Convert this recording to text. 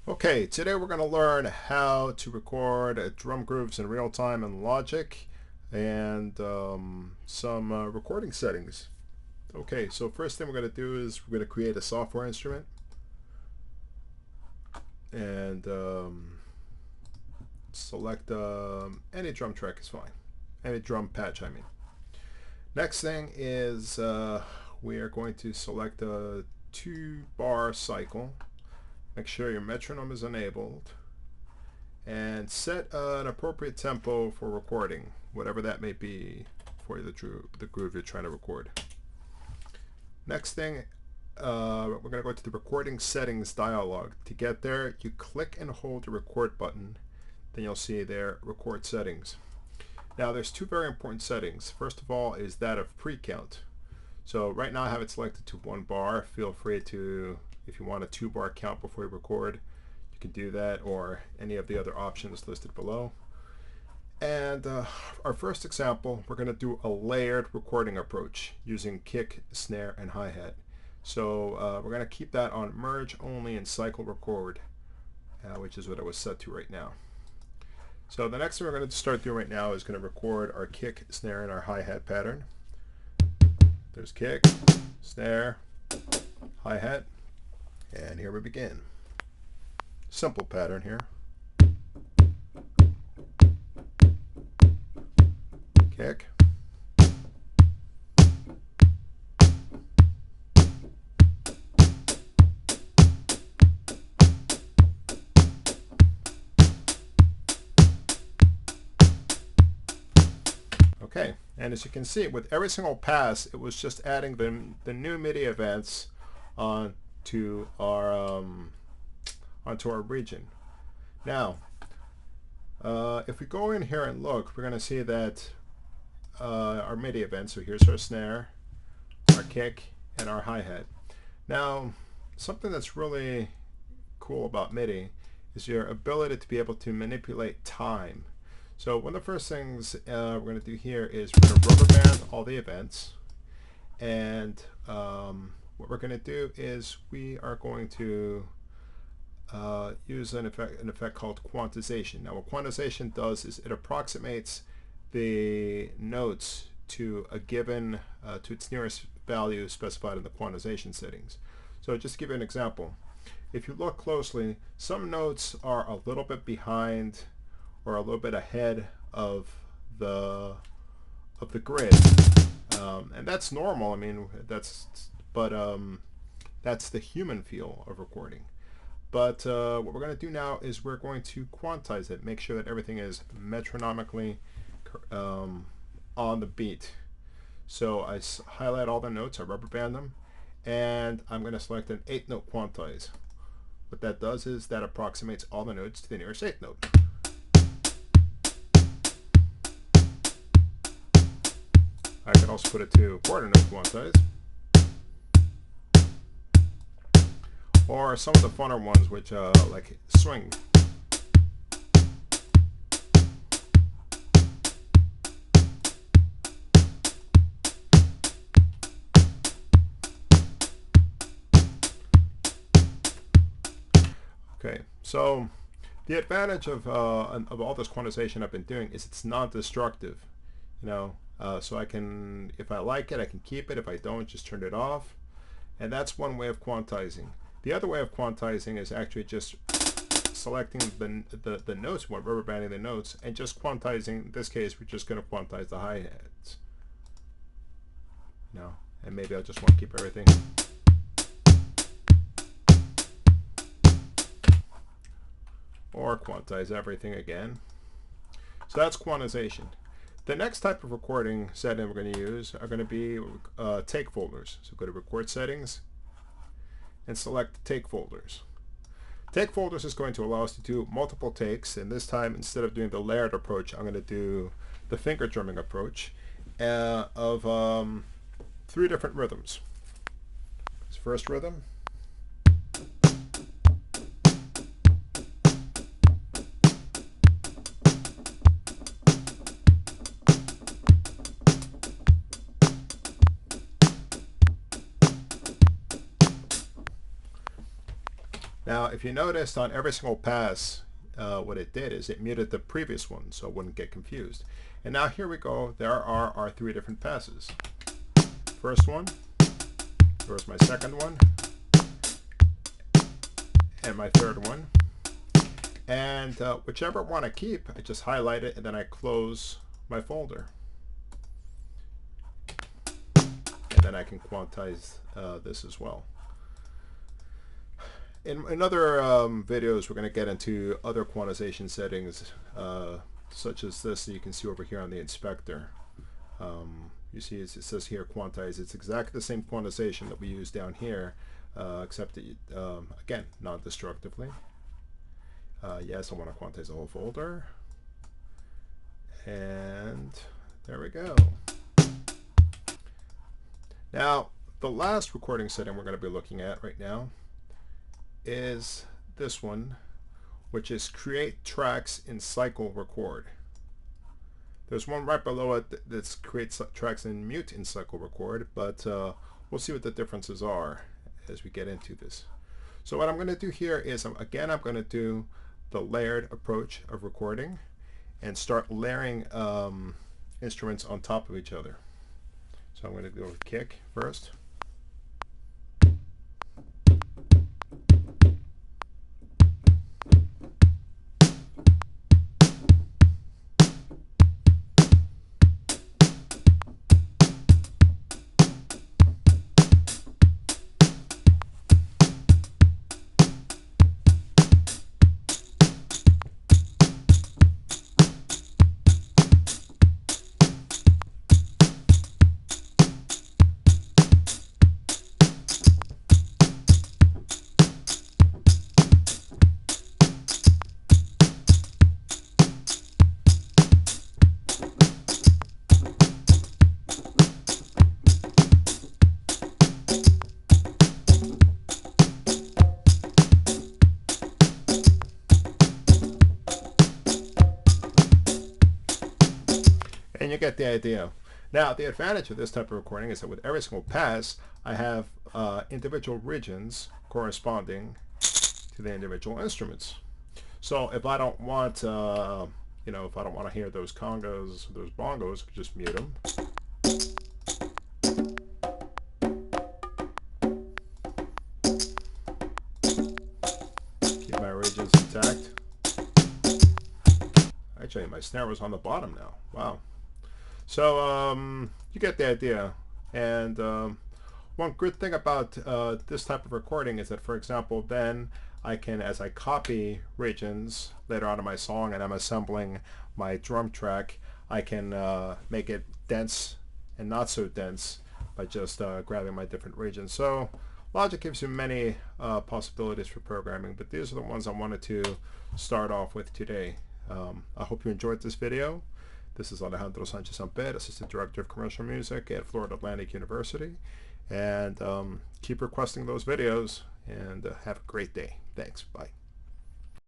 Okay, today we're going to learn how to record drum grooves in real time in Logic and some recording settings. Okay, so first thing we're going to do is we're going to create a software instrument and select any drum track is fine, any drum patch I mean. Next thing is we are going to select a 2-bar cycle. Make sure your metronome is enabled and set an appropriate tempo for recording, whatever that may be for the groove you're trying to record. Next thing, we're going to go to the recording settings dialog. To get there, you click and hold the record button, then you'll see there record settings. Now there's two very important settings. First of all is that of pre-count. So right now I have it selected to 1 bar. Feel free to, if you want a 2-bar count before you record, you can do that, or any of the other options listed below. And our first example, we're going to do a layered recording approach using kick, snare, and hi-hat. So we're going to keep that on merge only and cycle record, which is what it was set to right now. So the next thing we're going to start doing right now is going to record our kick, snare, and our hi-hat pattern. There's kick, snare, hi-hat, and here we begin. Simple pattern here. Kick. Okay, and as you can see, with every single pass, it was just adding the new MIDI events onto our region. Now, if we go in here and look, we're going to see that our MIDI events. So here's our snare, our kick, and our hi-hat. Now, something that's really cool about MIDI is your ability to be able to manipulate time. So one of the first things we're going to do here is we're going to rubber band all the events, and what we're going to do is we are going to use an effect called quantization. Now what quantization does is it approximates the notes to a given, to its nearest value specified in the quantization settings. So just to give you an example, if you look closely, some notes are a little bit behind or a little bit ahead of the grid, and that's normal. I mean, that's the human feel of recording. But what we're going to do now is we're going to quantize it, make sure that everything is metronomically on the beat. So I highlight all the notes, I rubber band them, and I'm going to select an 8-note quantize. What that does is that approximates all the notes to the nearest 8th note. I can also put it to 1/4-note quantize, or some of the funner ones which like swing. Okay, so the advantage of all this quantization I've been doing is it's non-destructive, you know. So I can, if I like it, I can keep it. If I don't, just turn it off. And that's one way of quantizing. The other way of quantizing is actually just selecting the notes, rubber banding the notes, and just quantizing. In this case, we're just going to quantize the hi-hats. You know, and maybe I'll just want to keep everything. Or quantize everything again. So that's quantization. The next type of recording setting we're going to use are going to be take folders. So go to record settings and select take folders. Take folders is going to allow us to do multiple takes, and this time instead of doing the layered approach, I'm going to do the finger drumming approach of 3 different rhythms. This first rhythm. Now, if you noticed on every single pass, what it did is it muted the previous one so it wouldn't get confused. And now here we go. There are our 3 different passes. First one, there's my second one, and my third one. And whichever one I keep, I just highlight it and then I close my folder. And then I can quantize this as well. In other videos, we're going to get into other quantization settings, such as this that you can see over here on the inspector. You see it says here quantize. It's exactly the same quantization that we use down here, except that, again, non-destructively. Yes, I want to quantize the whole folder. And there we go. Now, the last recording setting we're going to be looking at right now is this one, which is create tracks in cycle record. There's one right below it that's create tracks in mute in cycle record, but we'll see what the differences are as we get into this. So what I'm going to do here is, again, I'm going to do the layered approach of recording and start layering instruments on top of each other. So I'm going to go with kick first. And you get the idea. Now, the advantage of this type of recording is that with every single pass, I have individual regions corresponding to the individual instruments. So if I don't want, if I don't want to hear those congas, those bongos, I could just mute them. Keep my regions intact. Actually, my snare was on the bottom now. Wow. So you get the idea. And one good thing about this type of recording is that, for example, then I can, as I copy regions later on in my song and I'm assembling my drum track, I can make it dense and not so dense by just grabbing my different regions. So Logic gives you many possibilities for programming, but these are the ones I wanted to start off with today. I hope you enjoyed this video. This is Alejandro Sanchez-Amper, Assistant Director of Commercial Music at Florida Atlantic University. And keep requesting those videos, and have a great day. Thanks. Bye.